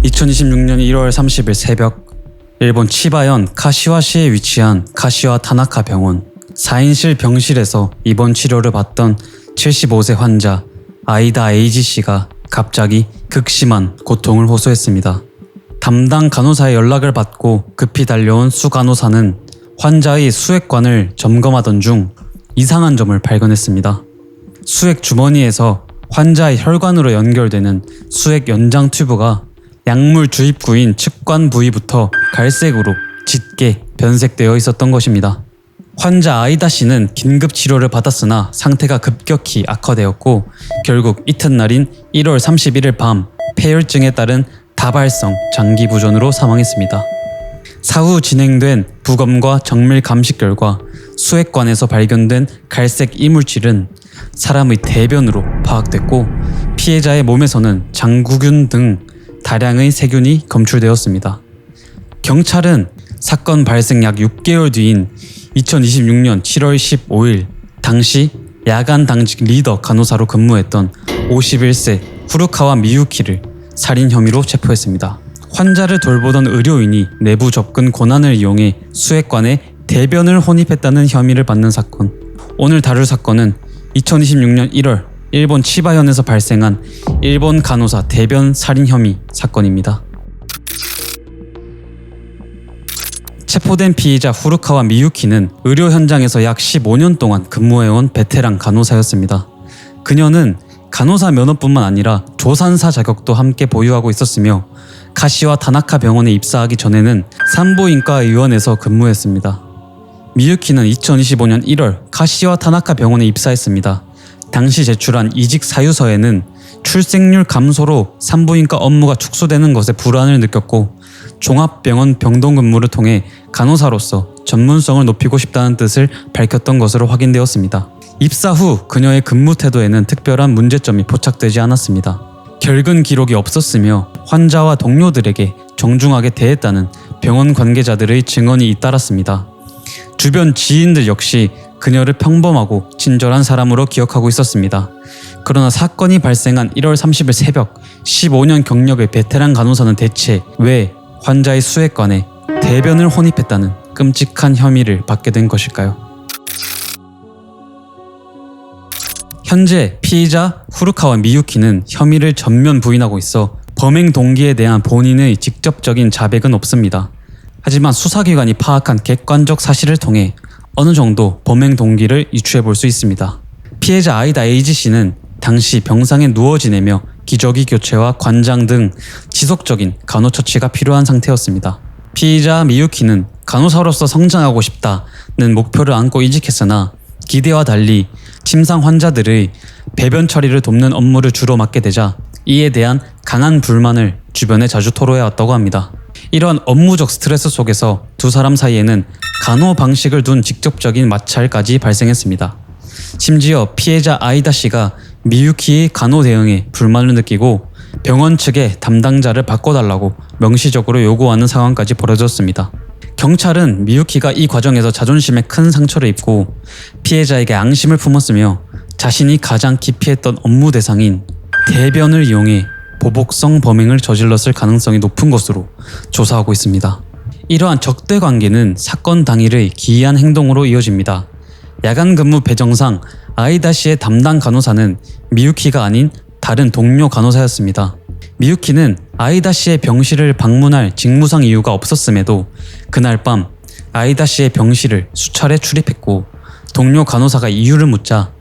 2026년 1월 30일 새벽, 일본 치바현 카시와시에 위치한 카시와 타나카 병원 4인실 병실에서 입원 치료를 받던 75세 환자 아이다 에이지 씨가 갑자기 극심한 고통을 호소했습니다. 담당 간호사의 연락을 받고 급히 달려온 수 간호사는 환자의 수액관을 점검하던 중 이상한 점을 발견했습니다. 수액 주머니에서 환자의 혈관으로 연결되는 수액 연장 튜브가 약물 주입구인 측관 부위부터 갈색으로 짙게 변색되어 있었던 것입니다. 환자 아이다 씨는 긴급 치료를 받았으나 상태가 급격히 악화되었고 결국 이튿날인 1월 31일 밤 폐혈증에 따른 다발성 장기 부전으로 사망했습니다. 사후 진행된 부검과 정밀 감식 결과 수액관에서 발견된 갈색 이물질은 사람의 대변으로 파악됐고 피해자의 몸에서는 장구균 등 다량의 세균이 검출되었습니다. 경찰은 사건 발생 약 6개월 뒤인 2026년 7월 15일 당시 야간 당직 리더 간호사로 근무했던 51세 후루카와 미유키를 살인 혐의로 체포했습니다. 환자를 돌보던 의료인이 내부 접근 권한을 이용해 수액관에 대변을 혼입했다는 혐의를 받는 사건. 오늘 다룰 사건은 2026년 1월 일본 치바현에서 발생한 일본 간호사 대변 살인 혐의 사건입니다. 체포된 피의자 후루카와 미유키는 의료 현장에서 약 15년 동안 근무해온 베테랑 간호사였습니다. 그녀는 간호사 면허뿐만 아니라 조산사 자격도 함께 보유하고 있었으며 카시와 타나카 병원에 입사하기 전에는 산부인과 의원에서 근무했습니다. 미유키는 2025년 1월 카시와 타나카 병원에 입사했습니다. 당시 제출한 이직 사유서에는 출생률 감소로 산부인과 업무가 축소되는 것에 불안을 느꼈고 종합병원 병동 근무를 통해 간호사로서 전문성을 높이고 싶다는 뜻을 밝혔던 것으로 확인되었습니다. 입사 후 그녀의 근무 태도에는 특별한 문제점이 포착되지 않았습니다. 결근 기록이 없었으며 환자와 동료들에게 정중하게 대했다는 병원 관계자들의 증언이 잇따랐습니다. 주변 지인들 역시 그녀를 평범하고 친절한 사람으로 기억하고 있었습니다. 그러나 사건이 발생한 1월 30일 새벽 15년 경력의 베테랑 간호사는 대체 왜 환자의 수액관에 대변을 혼입했다는 끔찍한 혐의를 받게 된 것일까요? 현재 피의자 후루카와 미유키는 혐의를 전면 부인하고 있어 범행 동기에 대한 본인의 직접적인 자백은 없습니다. 하지만 수사기관이 파악한 객관적 사실을 통해 어느 정도 범행 동기를 유추해 볼 수 있습니다. 피해자 아이다 에이지 씨는 당시 병상에 누워 지내며 기저귀 교체와 관장 등 지속적인 간호처치가 필요한 상태였습니다. 피의자 미유키는 간호사로서 성장하고 싶다는 목표를 안고 이직했으나 기대와 달리 침상 환자들의 배변 처리를 돕는 업무를 주로 맡게 되자 이에 대한 강한 불만을 주변에 자주 토로해왔다고 합니다. 이러한 업무적 스트레스 속에서 두 사람 사이에는 간호 방식을 둔 직접적인 마찰까지 발생했습니다. 심지어 피해자 아이다 씨가 미유키의 간호 대응에 불만을 느끼고 병원 측에 담당자를 바꿔달라고 명시적으로 요구하는 상황까지 벌어졌습니다. 경찰은 미유키가 이 과정에서 자존심에 큰 상처를 입고 피해자에게 앙심을 품었으며 자신이 가장 기피했던 업무 대상인 대변을 이용해 보복성 범행을 저질렀을 가능성이 높은 것으로 조사하고 있습니다. 이러한 적대 관계는 사건 당일의 기이한 행동으로 이어집니다. 야간 근무 배정상 아이다 씨의 담당 간호사는 미유키가 아닌 다른 동료 간호사였습니다. 미유키는 아이다 씨의 병실을 방문할 직무상 이유가 없었음에도 그날 밤 아이다 씨의 병실을 수차례 출입했고 동료 간호사가 이유를 묻자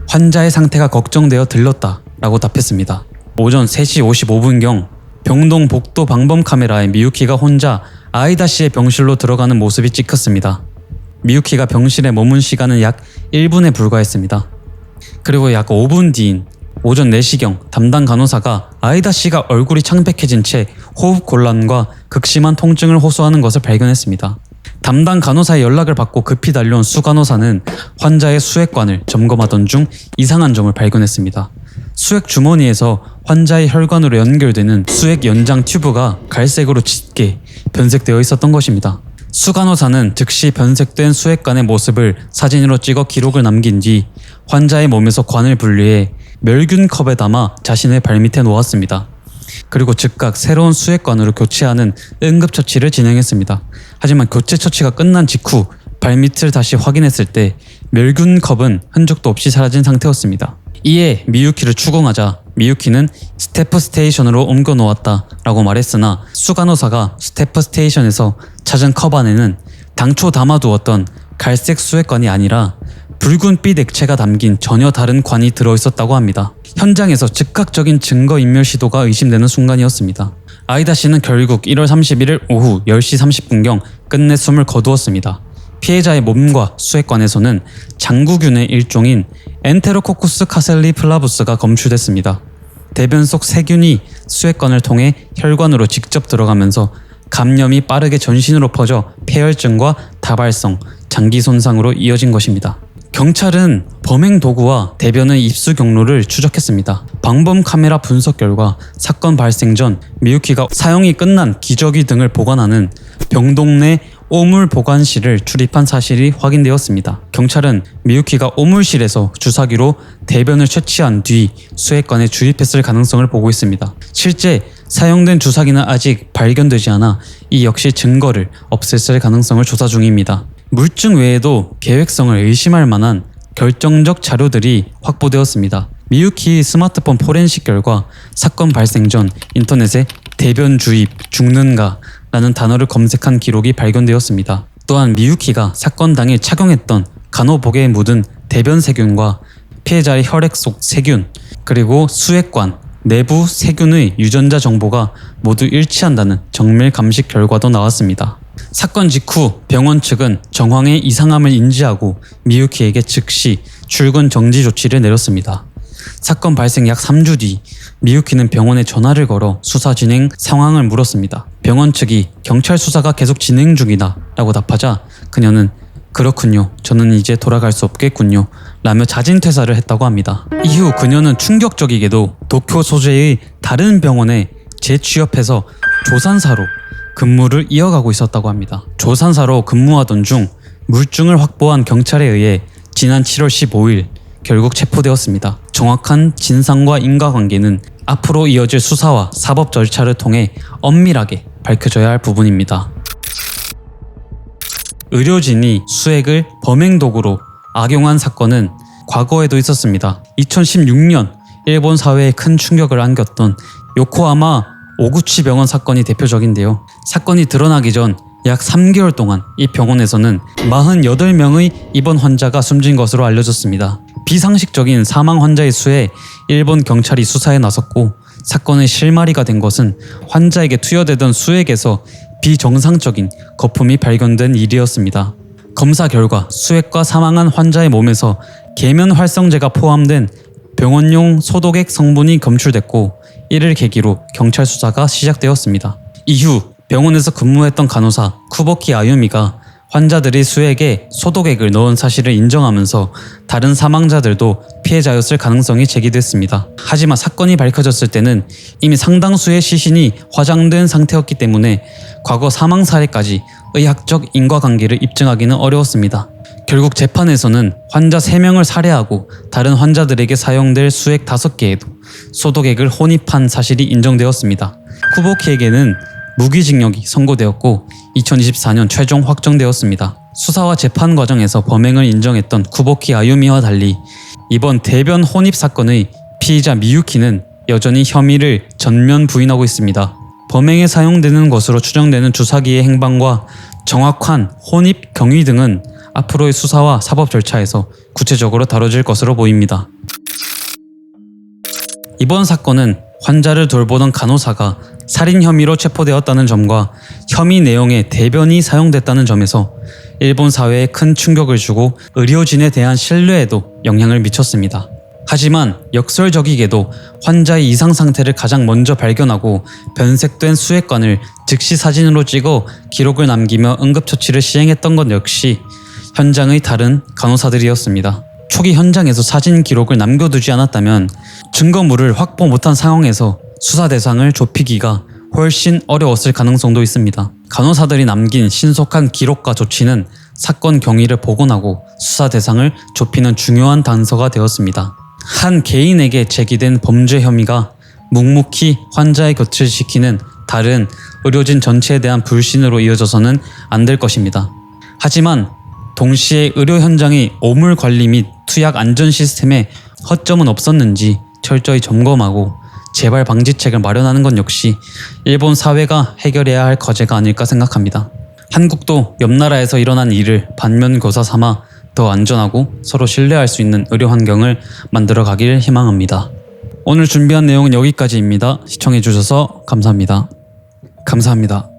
환자의 상태가 걱정되어 들렀다 라고 답했습니다. 오전 3시 55분경 병동 복도 방범 카메라에 미유키가 혼자 아이다 씨의 병실로 들어가는 모습이 찍혔습니다. 미유키가 병실에 머문 시간은 약 1분에 불과했습니다. 그리고 약 5분 뒤인 오전 4시경 담당 간호사가 아이다 씨가 얼굴이 창백해진 채 호흡 곤란과 극심한 통증을 호소하는 것을 발견했습니다. 담당 간호사의 연락을 받고 급히 달려온 수 간호사는 환자의 수액관을 점검하던 중 이상한 점을 발견했습니다. 수액 주머니에서 환자의 혈관으로 연결되는 수액 연장 튜브가 갈색으로 짙게 변색되어 있었던 것입니다. 수 간호사는 즉시 변색된 수액관의 모습을 사진으로 찍어 기록을 남긴 뒤 환자의 몸에서 관을 분리해 멸균 컵에 담아 자신의 발밑에 놓았습니다. 그리고 즉각 새로운 수액관으로 교체하는 응급처치를 진행했습니다. 하지만 교체처치가 끝난 직후 발밑을 다시 확인했을 때 멸균컵은 흔적도 없이 사라진 상태였습니다. 이에 미유키를 추궁하자 미유키는 스태프 스테이션으로 옮겨 놓았다 라고 말했으나 수간호사가 스태프 스테이션에서 찾은 컵 안에는 당초 담아두었던 갈색 수액관이 아니라 붉은빛 액체가 담긴 전혀 다른 관이 들어있었다고 합니다. 현장에서 즉각적인 증거인멸 시도가 의심되는 순간이었습니다. 아이다 씨는 결국 1월 31일 오후 10시 30분경 끝내 숨을 거두었습니다. 피해자의 몸과 수액관에서는 장구균의 일종인 엔테로코쿠스 카셀리 플라부스가 검출됐습니다. 대변 속 세균이 수액관을 통해 혈관으로 직접 들어가면서 감염이 빠르게 전신으로 퍼져 폐혈증과 다발성, 장기 손상으로 이어진 것입니다. 경찰은 범행 도구와 대변의 입수 경로를 추적했습니다. 방범 카메라 분석 결과 사건 발생 전 미유키가 사용이 끝난 기저귀 등을 보관하는 병동 내 오물 보관실을 출입한 사실이 확인되었습니다. 경찰은 미유키가 오물실에서 주사기로 대변을 채취한 뒤 수액관에 주입했을 가능성을 보고 있습니다. 실제 사용된 주사기는 아직 발견되지 않아 이 역시 증거를 없앴을 가능성을 조사 중입니다. 물증 외에도 계획성을 의심할 만한 결정적 자료들이 확보되었습니다. 미유키 스마트폰 포렌식 결과 사건 발생 전 인터넷에 대변 주입, 죽는가 라는 단어를 검색한 기록이 발견되었습니다. 또한 미유키가 사건 당일 착용했던 간호복에 묻은 대변 세균과 피해자의 혈액 속 세균, 그리고 수액관, 내부 세균의 유전자 정보가 모두 일치한다는 정밀 감식 결과도 나왔습니다. 사건 직후 병원 측은 정황의 이상함을 인지하고 미유키에게 즉시 출근 정지 조치를 내렸습니다. 사건 발생 약 3주 뒤 미유키는 병원에 전화를 걸어 수사 진행 상황을 물었습니다. 병원 측이 경찰 수사가 계속 진행 중이다 라고 답하자 그녀는 그렇군요. 저는 이제 돌아갈 수 없겠군요. 라며 자진 퇴사를 했다고 합니다. 이후 그녀는 충격적이게도 도쿄 소재의 다른 병원에 재취업해서 조산사로 근무를 이어가고 있었다고 합니다. 조산사로 근무하던 중 물증을 확보한 경찰에 의해 지난 7월 15일 결국 체포되었습니다. 정확한 진상과 인과관계는 앞으로 이어질 수사와 사법 절차를 통해 엄밀하게 밝혀져야 할 부분입니다. 의료진이 수액을 범행 도구로 악용한 사건은 과거에도 있었습니다. 2016년 일본 사회에 큰 충격을 안겼던 요코하마 오구치 병원 사건이 대표적인데요. 사건이 드러나기 전 약 3개월 동안 이 병원에서는 48명의 입원 환자가 숨진 것으로 알려졌습니다. 비상식적인 사망 환자의 수에 일본 경찰이 수사에 나섰고 사건의 실마리가 된 것은 환자에게 투여되던 수액에서 비정상적인 거품이 발견된 일이었습니다. 검사 결과 수액과 사망한 환자의 몸에서 계면활성제가 포함된 병원용 소독액 성분이 검출됐고 이를 계기로 경찰 수사가 시작되었습니다. 이후 병원에서 근무했던 간호사 쿠보키 아유미가 환자들이 수액에 소독액을 넣은 사실을 인정하면서 다른 사망자들도 피해자였을 가능성이 제기됐습니다. 하지만 사건이 밝혀졌을 때는 이미 상당수의 시신이 화장된 상태였기 때문에 과거 사망 사례까지 의학적 인과관계를 입증하기는 어려웠습니다. 결국 재판에서는 환자 3명을 살해하고 다른 환자들에게 사용될 수액 5개에도 소독액을 혼입한 사실이 인정되었습니다. 쿠보키에게는 무기징역이 선고되었고 2024년 최종 확정되었습니다. 수사와 재판 과정에서 범행을 인정했던 쿠보키 아유미와 달리 이번 대변 혼입 사건의 피의자 미유키는 여전히 혐의를 전면 부인하고 있습니다. 범행에 사용되는 것으로 추정되는 주사기의 행방과 정확한 혼입 경위 등은 앞으로의 수사와 사법 절차에서 구체적으로 다뤄질 것으로 보입니다. 이번 사건은 환자를 돌보던 간호사가 살인 혐의로 체포되었다는 점과 혐의 내용에 대변이 사용됐다는 점에서 일본 사회에 큰 충격을 주고 의료진에 대한 신뢰에도 영향을 미쳤습니다. 하지만 역설적이게도 환자의 이상 상태를 가장 먼저 발견하고 변색된 수액관을 즉시 사진으로 찍어 기록을 남기며 응급처치를 시행했던 것 역시 현장의 다른 간호사들이었습니다. 초기 현장에서 사진 기록을 남겨두지 않았다면 증거물을 확보 못한 상황에서 수사 대상을 좁히기가 훨씬 어려웠을 가능성도 있습니다. 간호사들이 남긴 신속한 기록과 조치는 사건 경위를 복원하고 수사 대상을 좁히는 중요한 단서가 되었습니다. 한 개인에게 제기된 범죄 혐의가 묵묵히 환자의 곁을 지키는 다른 의료진 전체에 대한 불신으로 이어져서는 안 될 것입니다. 하지만 동시에 의료 현장의 오물 관리 및 투약 안전 시스템에 허점은 없었는지 철저히 점검하고 재발 방지책을 마련하는 것 역시 일본 사회가 해결해야 할 과제가 아닐까 생각합니다. 한국도 옆 나라에서 일어난 일을 반면교사 삼아 더 안전하고 서로 신뢰할 수 있는 의료 환경을 만들어 가길 희망합니다. 오늘 준비한 내용은 여기까지입니다. 시청해 주셔서 감사합니다. 감사합니다.